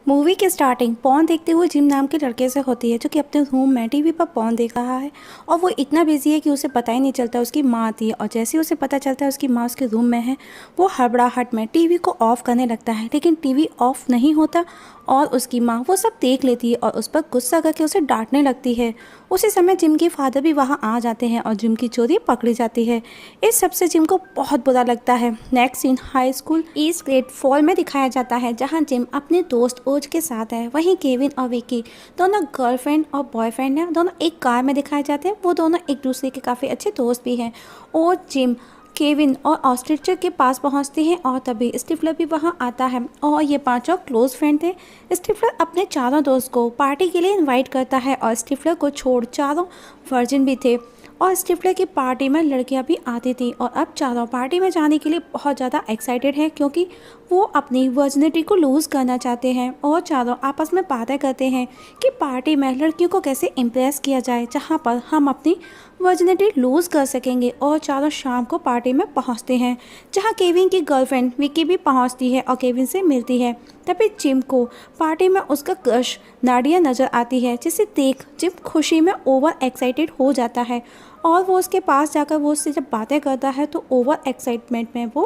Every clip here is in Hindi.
मूवी की स्टार्टिंग पॉर्न देखते हुए जिम नाम के लड़के से होती है जो कि अपने रूम में टीवी पर पॉर्न देख रहा है। और वो इतना बिजी है कि उसे पता ही नहीं चलता उसकी माँ आती है। और जैसे ही उसे पता चलता है उसकी माँ उसके रूम में है, वो हड़बड़ाहट में टीवी को ऑफ करने लगता है, लेकिन टीवी ऑफ नहीं होता और उसकी माँ वो सब देख लेती है और उस पर गुस्सा करके उसे डांटने लगती है। उसी समय जिम के फादर भी वहाँ आ जाते हैं और जिम की चोरी पकड़ी जाती है। इस सब से जिम को बहुत बुरा लगता है। Next scene high school east grade fall में दिखाया जाता है, जहाँ जिम अपने दोस्त ओज के साथ है। वहीं केविन और विकी दोनों गर्लफ्रेंड और बॉयफ्रेंड हैं, दोनों एक कार में दिखाए जाते हैं। वो दोनों एक दूसरे के काफ़ी अच्छे दोस्त भी हैं। और जिम केविन और ऑस्ट्रिचर के पास पहुंचते हैं और तभी स्टिफलर भी वहां आता है और ये पांचों क्लोज फ्रेंड थे। स्टिफलर अपने चारों दोस्त को पार्टी के लिए इनवाइट करता है और स्टिफलर को छोड़ चारों वर्जिन भी थे। और स्टिफलर की पार्टी में लड़कियां भी आती थी और अब चारों पार्टी में जाने के लिए बहुत ज़्यादा एक्साइटेड हैं, क्योंकि वो अपनी वर्जिनिटी को लूज़ करना चाहते हैं। और चारों आपस में बातें करते हैं कि पार्टी में लड़कियों को कैसे इम्प्रेस किया जाए जहाँ पर हम अपनी वर्जिनिटी लूज़ कर सकेंगे। और चारों शाम को पार्टी में पहुँचते हैं, जहाँ केविन की गर्लफ्रेंड विकी भी पहुँचती है और केविन से मिलती है। तभी जिम को पार्टी में उसका क्रश नाडिया नज़र आती है, जिसे देख जिम खुशी में ओवर एक्साइटेड हो जाता है। और वो उसके पास जाकर वो उससे जब बातें करता है तो ओवर एक्साइटमेंट में वो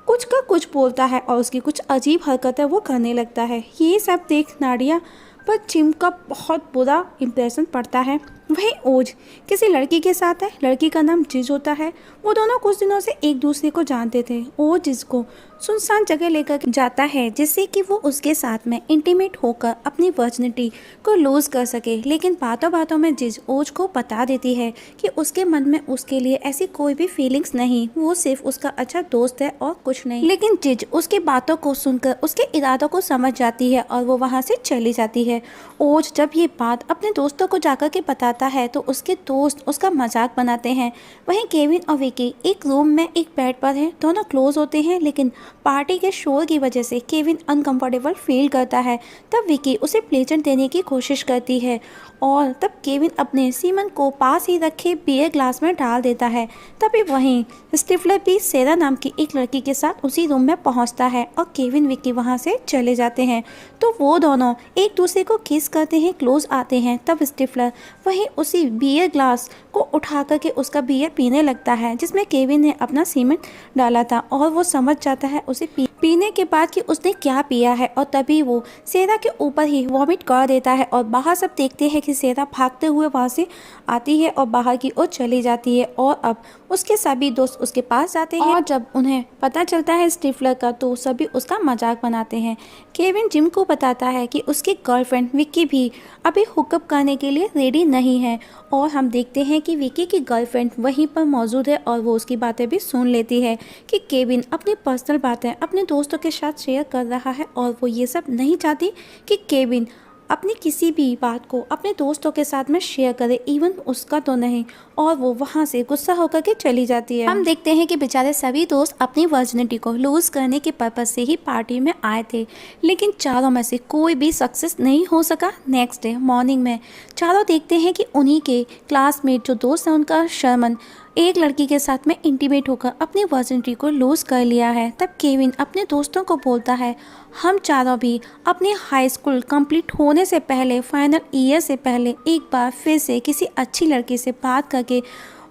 कुछ का कुछ बोलता है और उसकी कुछ अजीब हरकतें वो करने लगता है। ये सब देख नाडिया पर जिम का बहुत बुरा इम्प्रेशन पड़ता है। वहीं ओज किसी लड़की के साथ है, लड़की का नाम जिज होता है। वो दोनों कुछ दिनों से एक दूसरे को जानते थे। ओज जिज को सुनसान जगह लेकर जाता है, जिससे कि वो उसके साथ में इंटीमेट होकर अपनी वर्जिनिटी को लूज कर सके। लेकिन बातों बातों में जिज ओज को बता देती है कि उसके मन में उसके लिए ऐसी कोई भी फीलिंग्स नहीं, वो सिर्फ उसका अच्छा दोस्त है और कुछ नहीं। लेकिन जिज उसकी बातों को सुनकर उसके इरादों को समझ जाती है और वो वहाँ से चली जाती है। ओज जब ये बात अपने दोस्तों को जाकर के बताता है तो उसके दोस्त उसका मजाक बनाते हैं। वहीं केविन और विकी एक रूम में एक बेड पर हैं, दोनों क्लोज होते हैं, लेकिन पार्टी के शोर की वजह से केविन अनकंफर्टेबल फील करता है। तब विकी उसे प्लेजर देने की कोशिश करती है और तब केविन अपने सीमन को पास ही रखे बियर ग्लास में डाल देता है। तभी वहीं स्टिफलर भी सेरा नाम की एक लड़की के साथ उसी रूम में पहुंचता है और केविन विकी वहां से चले जाते हैं। तो वो दोनों एक दूसरे को किस करते हैं, क्लोज आते हैं। तब स्टिफलर वहीं उसी बियर ग्लास को उठा करके उसका बियर पीने लगता है, जिसमें केविन ने अपना सीमन डाला था। और वो समझ जाता है उसे पीने के बाद कि उसने क्या पिया है, और तभी वो सेरा के ऊपर ही वॉमिट कर देता है। और बाहर सब देखते हैं कि सेरा भागते हुए वहाँ से आती है और बाहर की ओर चली जाती है। और अब उसके सभी दोस्त उसके पास जाते हैं और जब उन्हें पता चलता है स्टिफलर का, तो सभी उसका मजाक बनाते हैं। केविन जिम को बताता है कि उसकी गर्लफ्रेंड विक्की भी अभी हुकअप करने के लिए रेडी नहीं है। और हम देखते हैं कि विकी की गर्लफ्रेंड वहीं पर मौजूद है और वो उसकी बातें भी सुन लेती है कि केविन अपनी पर्सनल बातें अपने दोस्तों के साथ शेयर कर रहा है और वो ये सब नहीं चाहती कि केविन अपनी किसी भी बात को अपने दोस्तों के साथ में शेयर करे, इवन उसका तो नहीं। और वो वहाँ से गुस्सा होकर के चली जाती है। हम देखते हैं कि बेचारे सभी दोस्त अपनी वर्जिनिटी को लूज करने के पर्पज से ही पार्टी में आए थे, लेकिन चारों में से कोई भी सक्सेस नहीं हो सका। नेक्स्ट डे मॉर्निंग में चारों देखते हैं कि उन्हीं के क्लासमेट जो दोस्त है उनका शर्मन एक लड़की के साथ में इंटीमेट होकर अपनी वर्जिनिटी को लूज कर लिया है। तब केविन अपने दोस्तों को बोलता है, हम चारों भी अपनी हाई स्कूल कंप्लीट होने से पहले, फाइनल ईयर से पहले एक बार फिर से किसी अच्छी लड़की से बात करके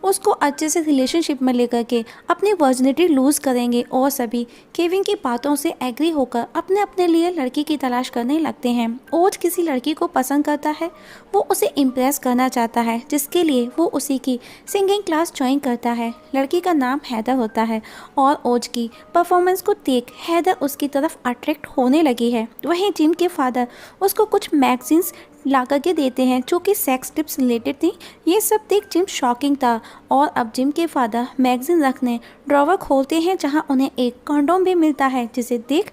उसको अच्छे से रिलेशनशिप में लेकर के अपनी वर्जिनिटी लूज़ करेंगे। और सभी केविन की बातों से एग्री होकर अपने अपने लिए लड़की की तलाश करने लगते हैं। ओज किसी लड़की को पसंद करता है, वो उसे इम्प्रेस करना चाहता है, जिसके लिए वो उसी की सिंगिंग क्लास ज्वाइन करता है। लड़की का नाम हैदर होता है और ओज की परफॉर्मेंस को देख हैदर उसकी तरफ अट्रैक्ट होने लगी है। वहीं जिम के फादर उसको कुछ मैगजीन्स ला करके देते हैं जो कि सेक्स टिप्स रिलेटेड थी। ये सब देख जिम शॉकिंग था और अब जिम के फादर मैगजीन रखने ड्रॉवर खोलते हैं, जहां उन्हें एक कंडोम भी मिलता है, जिसे देख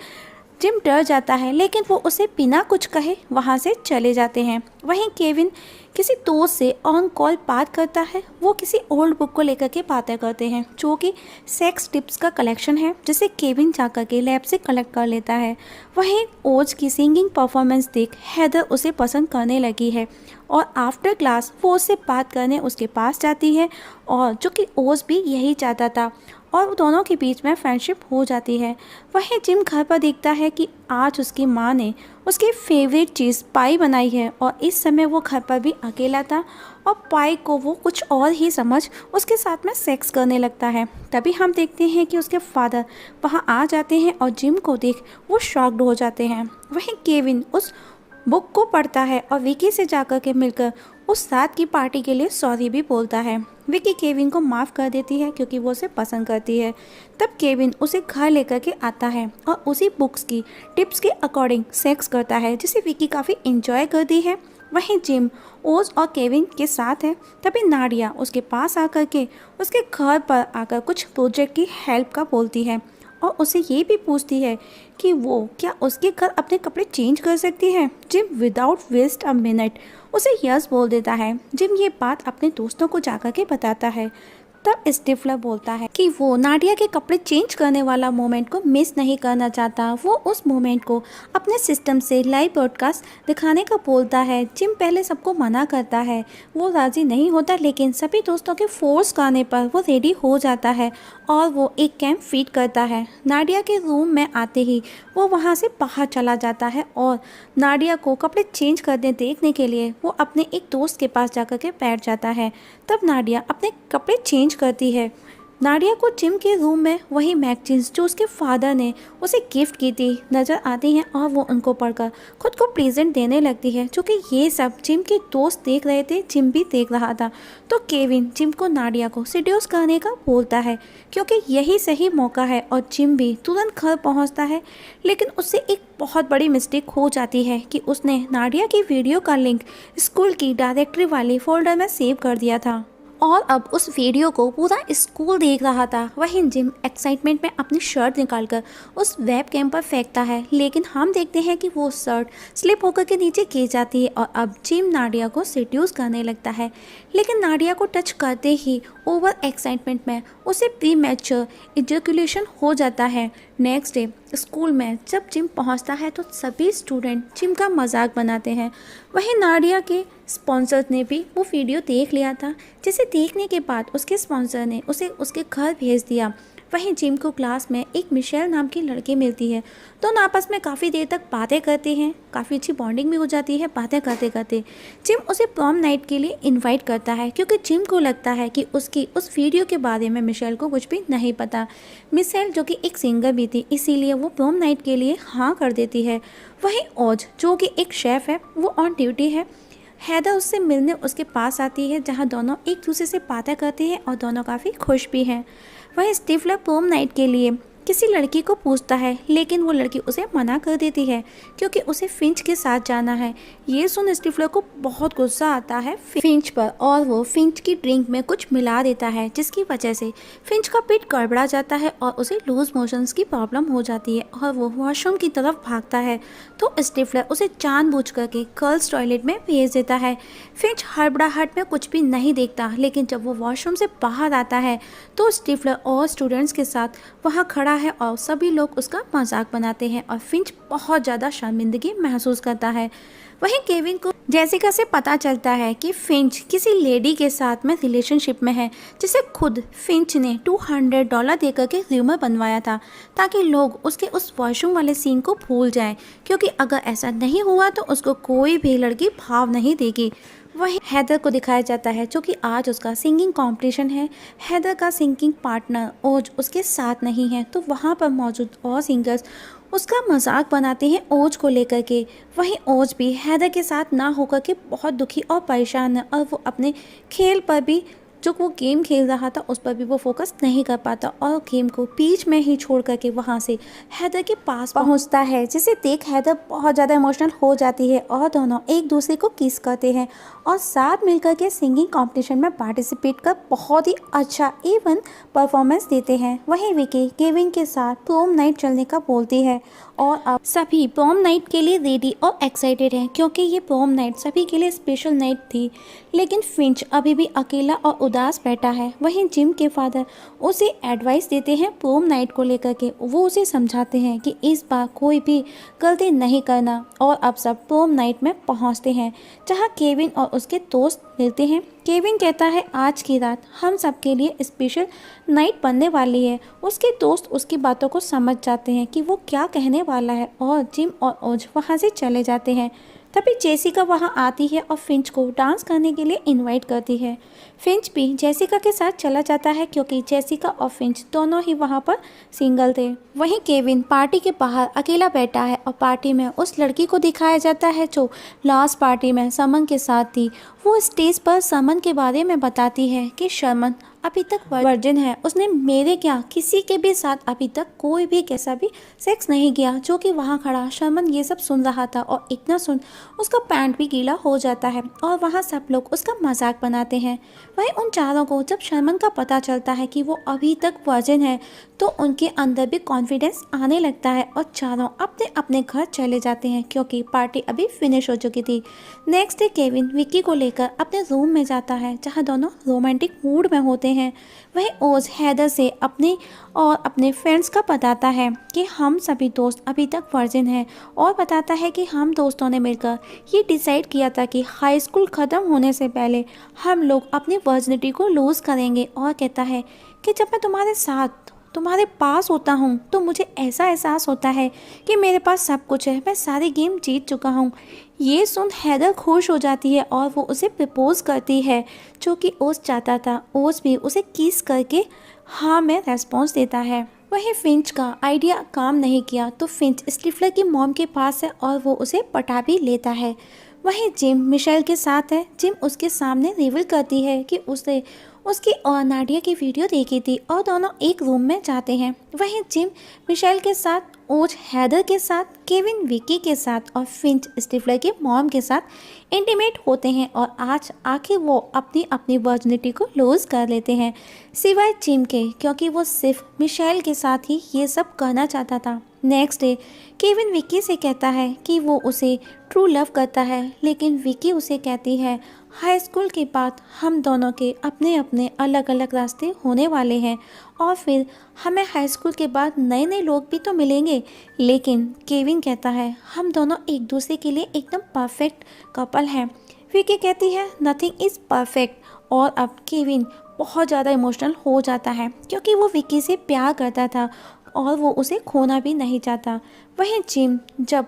जिम डर जाता है, लेकिन वो उसे बिना कुछ कहे वहाँ से चले जाते हैं। वहीं केविन किसी दोस्त से ऑन कॉल बात करता है। वो किसी ओल्ड बुक को लेकर के बातें करते हैं जो कि सेक्स टिप्स का कलेक्शन है, जिसे केविन जाकर के लैब से कलेक्ट कर लेता है। वहीं ओज की सिंगिंग परफॉर्मेंस देख हैदर उसे पसंद करने लगी है और आफ्टर क्लास वो उससे बात करने उसके पास जाती है, और जो कि ओज भी यही चाहता था। और दोनों के बीच में फ्रेंडशिप हो जाती है। वहीं जिम घर पर देखता है कि आज उसकी माँ ने उसकी फेवरेट चीज़ पाई बनाई है और इस समय वो घर पर भी अकेला था और पाई को वो कुछ और ही समझ उसके साथ में सेक्स करने लगता है। तभी हम देखते हैं कि उसके फादर वहाँ आ जाते हैं और जिम को देख वो शॉक्ड हो जाते हैं। वहीं केविन उस बुक को पढ़ता है और विकी से जाकर के मिलकर उस रात की पार्टी के लिए सॉरी भी बोलता है। विकी केविन को माफ़ कर देती है क्योंकि वो उसे पसंद करती है। तब केविन उसे घर लेकर के आता है और उसी बुक्स की टिप्स के अकॉर्डिंग सेक्स करता है, जिसे विकी काफ़ी इंजॉय करती है। वहीं जिम ओज और केविन के साथ है। तभी नाडिया उसके पास आकर के उसके घर पर आकर कुछ प्रोजेक्ट की हेल्प का बोलती है और उसे ये भी पूछती है कि वो क्या उसके घर अपने कपड़े चेंज कर सकती है। Jim without waste a minute उसे यस बोल देता है। जिम ये बात अपने दोस्तों को जाकर के बताता है। तब स्टिफलर बोलता है कि वो नाडिया के कपड़े चेंज करने वाला मोमेंट को मिस नहीं करना चाहता। वो उस मोमेंट को अपने सिस्टम से लाइव ब्रॉडकास्ट दिखाने का बोलता है। जिम पहले सबको मना करता है, वो राज़ी नहीं होता, लेकिन सभी दोस्तों के फोर्स करने पर वो रेडी हो जाता है और वो एक कैंप फीड करता है। नाडिया के रूम में आते ही वो वहाँ से बाहर चला जाता है और नाडिया को कपड़े चेंज करने देखने के लिए वो अपने एक दोस्त के पास जाकर के बैठ जाता है। तब नाडिया अपने कपड़े चेंज करती है। नाडिया को जिम के रूम में वही मैगजीन्स जो उसके फादर ने उसे गिफ्ट की थी नज़र आती हैं और वो उनको पढ़कर खुद को प्रेजेंट देने लगती है, जो कि ये सब जिम के दोस्त देख रहे थे, जिम भी देख रहा था। तो केविन जिम को नाडिया को सीड्यूस करने का बोलता है क्योंकि यही सही मौका है और जिम भी तुरंत घर पहुंचता है। लेकिन उससे एक बहुत बड़ी मिस्टेक हो जाती है कि उसने नाडिया की वीडियो का लिंक स्कूल की डायरेक्टरी वाली फोल्डर में सेव कर दिया था और अब उस वीडियो को पूरा स्कूल देख रहा था। वहीं जिम एक्साइटमेंट में अपनी शर्ट निकालकर उस वेब कैम पर फेंकता है, लेकिन हम देखते हैं कि वो शर्ट स्लिप होकर के नीचे गिर जाती है और अब जिम नाडिया को सेड्यूस करने लगता है। लेकिन नाडिया को टच करते ही ओवर एक्साइटमेंट में उसे प्रीमैच्योर इजैकुलेशन हो जाता है। नेक्स्ट डे स्कूल में जब जिम पहुंचता है तो सभी स्टूडेंट जिम का मजाक बनाते हैं। वहीं नाडिया के स्पॉन्सर ने भी वो वीडियो देख लिया था, जिसे देखने के बाद उसके स्पॉन्सर ने उसे उसके घर भेज दिया। वहीं जिम को क्लास में एक मिशेल नाम की लड़की मिलती है। दोनों आपस में काफ़ी देर तक बातें करते हैं, काफ़ी अच्छी बॉन्डिंग भी हो जाती है बातें करते करते। जिम उसे प्रॉम नाइट के लिए इनवाइट करता है क्योंकि जिम को लगता है कि उसकी उस वीडियो के बारे में मिशेल को कुछ भी नहीं पता। मिशेल जो कि एक सिंगर भी थी, इसीलिए वो प्रॉम नाइट के लिए हाँ कर देती है। वहीं ओज जो कि एक शेफ़ है, वो ऑन ड्यूटी है। हैदर उससे मिलने उसके पास आती है, जहाँ दोनों एक दूसरे से बातें करते हैं और दोनों काफ़ी खुश भी हैं। वहीं स्टिफलर प्रॉम नाइट के लिए किसी लड़की को पूछता है, लेकिन वो लड़की उसे मना कर देती है क्योंकि उसे फिंच के साथ जाना है। ये सुन स्टिफलर को बहुत गुस्सा आता है फिंच पर और वो फिंच की ड्रिंक में कुछ मिला देता है, जिसकी वजह से फिंच का पेट गड़बड़ा जाता है और उसे लूज मोशंस की प्रॉब्लम हो जाती है और वो वॉशरूम की तरफ भागता है। तो स्टिफलर उसे जानबूझ करके गर्ल्स टॉयलेट में भेज देता है। फिंच हड़बड़ाहट में कुछ भी नहीं देखता, लेकिन जब वो वॉशरूम से बाहर आता है तो स्टिफलर और स्टूडेंट्स के साथ वहाँ खड़ा है और सभी लोग उसका मजाक बनाते हैं और फिंच बहुत ज़्यादा शर्मिंदगी महसूस करता है। वहीं केविन को जेसिका से पता चलता है कि फिंच किसी लेडी के साथ में रिलेशनशिप में है, जिसे खुद फिंच ने $200 देकर के र्यूमर बनवाया था ताकि लोग उसके उस वॉशरूम वाले सीन को भूल जाएं, क्योंकि अगर ऐसा नहीं हुआ तो उसको कोई भी लड़की भाव नहीं देगी। वहीं हैदर को दिखाया जाता है जो कि आज उसका सिंगिंग कंपटीशन है। हैदर का सिंगिंग पार्टनर ओज उसके साथ नहीं है, तो वहाँ पर मौजूद और सिंगर्स उसका मजाक बनाते हैं ओज को लेकर के। वहीं ओज भी हैदर के साथ ना होकर के बहुत दुखी और परेशान है और वो अपने खेल पर भी, जो वो गेम खेल रहा था उस पर भी वो फोकस नहीं कर पाता और गेम को बीच में ही छोड़ करके वहाँ से हैदर के पास पहुँचता है, जिसे देख हैदर बहुत ज़्यादा इमोशनल हो जाती है और दोनों एक दूसरे को किस करते हैं और साथ मिलकर के सिंगिंग कंपटीशन में पार्टिसिपेट कर बहुत ही अच्छा इवन परफॉर्मेंस देते हैं। वहीं विकी केविन के साथ प्रॉम नाइट चलने का बोलती है और अब सभी प्रॉम नाइट के लिए रेडी और एक्साइटेड हैं, क्योंकि ये प्रॉम नाइट सभी के लिए स्पेशल नाइट थी। लेकिन फिंच अभी भी अकेला और उदास बैठा है। वहीं जिम के फादर उसे एडवाइस देते हैं प्रोम नाइट को लेकर के। वो उसे समझाते हैं कि इस बार कोई भी गलती नहीं करना और अब सब प्रोम नाइट में पहुंचते हैं जहां केविन और उसके दोस्त मिलते हैं। केविन कहता है आज की रात हम सब के लिए स्पेशल नाइट बनने वाली है। उसके दोस्त उसकी बातों को समझ जाते हैं कि वो क्या कहने वाला है और जिम और ओज वहाँ से चले जाते हैं। तभी जेसिका वहाँ आती है और फिंच को डांस करने के लिए इनवाइट करती है। फिंच भी जेसिका के साथ चला जाता है क्योंकि जेसिका और फिंच दोनों ही वहाँ पर सिंगल थे। वहीं केविन पार्टी के बाहर अकेला बैठा है और पार्टी में उस लड़की को दिखाया जाता है जो लास्ट पार्टी में समन के साथ थी। वो स्टेज पर समन के बारे में बताती है कि शर्मन अभी तक वर्जिन है, उसने मेरे क्या किसी के भी साथ अभी तक कोई भी कैसा भी सेक्स नहीं किया। जो कि वहाँ खड़ा शर्मन ये सब सुन रहा था और इतना सुन उसका पैंट भी गीला हो जाता है और वहाँ सब लोग उसका मजाक बनाते हैं। वहीं उन चारों को जब शर्मन का पता चलता है कि वो अभी तक वर्जिन है तो उनके अंदर भी कॉन्फिडेंस आने लगता है और चारों अपने अपने घर चले जाते हैं क्योंकि पार्टी अभी फिनिश हो चुकी थी। नेक्स्ट डे केविन विक्की को लेकर अपने रूम में जाता है जहाँ दोनों रोमांटिक मूड में होते हैं। वहीं ओज हैदर से अपने और अपने फ्रेंड्स का बताता है कि हम सभी दोस्त अभी तक वर्जिन हैं और बताता है कि हम दोस्तों ने मिलकर ये डिसाइड किया था कि हाई स्कूल ख़त्म होने से पहले हम लोग अपनी वर्जिनिटी को लूज़ करेंगे। और कहता है कि जब मैं तुम्हारे साथ तुम्हारे पास होता हूँ तो मुझे ऐसा एहसास होता है कि मेरे पास सब कुछ है, मैं सारी गेम जीत चुका हूँ। ये सुन हैदर खुश हो जाती है और वो उसे प्रपोज करती है जो कि ओज चाहता था। ओज भी उसे किस करके हाँ में रेस्पॉन्स देता है। वहीं फिंच का आइडिया काम नहीं किया तो फिंच स्टिफलर की मॉम के पास है और वो उसे पटा भी लेता है। वहीं जिम मिशेल के साथ है। जिम उसके सामने रिवील करती है कि उसे उसकी और नाडिया की वीडियो देखी थी और दोनों एक रूम में जाते हैं। वहीं जिम मिशेल के साथ, ओज हैदर के साथ, केविन विकी के साथ और फिंच स्टिफलर की मॉम के साथ इंटीमेट होते हैं और आज आखिर वो अपनी अपनी वर्जिनिटी को लूज़ कर लेते हैं सिवाय जिम के क्योंकि वो सिर्फ मिशेल के साथ ही ये सब करना चाहता था। नेक्स्ट डे केविन विकी से कहता है कि वो उसे ट्रू लव करता है लेकिन विकी उसे कहती है हाई स्कूल के बाद हम दोनों के अपने अपने अलग अलग रास्ते होने वाले हैं और फिर हमें हाई स्कूल के बाद नए नए लोग भी तो मिलेंगे। लेकिन केविन कहता है हम दोनों एक दूसरे के लिए एकदम परफेक्ट कपल हैं। विकी कहती है नथिंग इज़ परफेक्ट और अब केविन बहुत ज़्यादा इमोशनल हो जाता है क्योंकि वो विकी से प्यार करता था और वो उसे खोना भी नहीं चाहता। वहीं जिम जब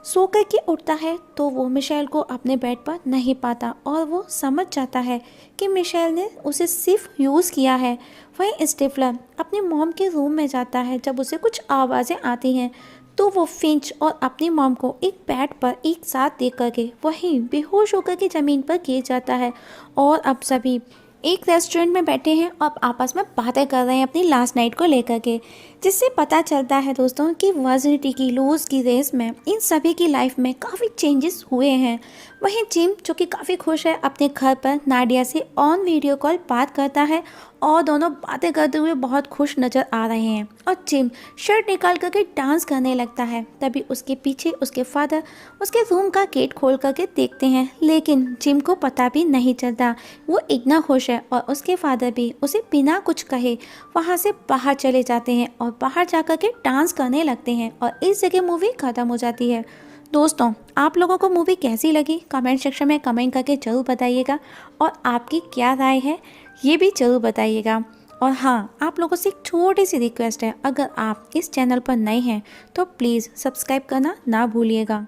सो कर के उठता है तो वो मिशेल को अपने बेड पर नहीं पाता और वो समझ जाता है कि मिशेल ने उसे सिर्फ यूज़ किया है। वहीं स्टिफलर अपनी मॉम के रूम में जाता है। जब उसे कुछ आवाज़ें आती हैं तो वो फिंच और अपनी मॉम को एक बेड पर एक साथ देख करके वहीं बेहोश होकर के ज़मीन पर गिर जाता है और अब सभी एक रेस्टोरेंट में बैठे हैं और आपस में बातें कर रहे हैं अपनी लास्ट नाइट को लेकर के, जिससे पता चलता है दोस्तों कि वर्जिनिटी की लूज़ की रेस में इन सभी की लाइफ में काफ़ी चेंजेस हुए हैं। वहीं जिम जो कि काफ़ी खुश है अपने घर पर नाडिया से ऑन वीडियो कॉल बात करता है और दोनों बातें करते हुए बहुत खुश नज़र आ रहे हैं और जिम शर्ट निकाल करके डांस करने लगता है। तभी उसके पीछे उसके फादर उसके रूम का गेट खोल करके देखते हैं लेकिन जिम को पता भी नहीं चलता। वो इतना खुश है और उसके फादर भी उसे बिना कुछ कहे वहाँ से बाहर चले जाते हैं और बाहर जा कर के डांस करने लगते हैं और इस जगह मूवी ख़त्म हो जाती है। दोस्तों आप लोगों को मूवी कैसी लगी कमेंट सेक्शन में कमेंट करके ज़रूर बताइएगा और आपकी क्या राय है ये भी ज़रूर बताइएगा। और हाँ, आप लोगों से एक छोटी सी रिक्वेस्ट है, अगर आप इस चैनल पर नए हैं तो प्लीज़ सब्सक्राइब करना ना भूलिएगा।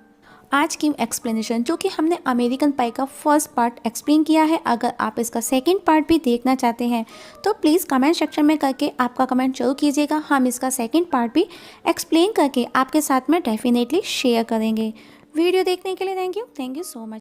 आज की एक्सप्लेनेशन जो कि हमने अमेरिकन पाई का फर्स्ट पार्ट एक्सप्लेन किया है, अगर आप इसका सेकंड पार्ट भी देखना चाहते हैं तो प्लीज़ कमेंट सेक्शन में करके आपका कमेंट जरूर कीजिएगा। हम इसका सेकंड पार्ट भी एक्सप्लेन करके आपके साथ में डेफिनेटली शेयर करेंगे। वीडियो देखने के लिए थैंक यू सो मच।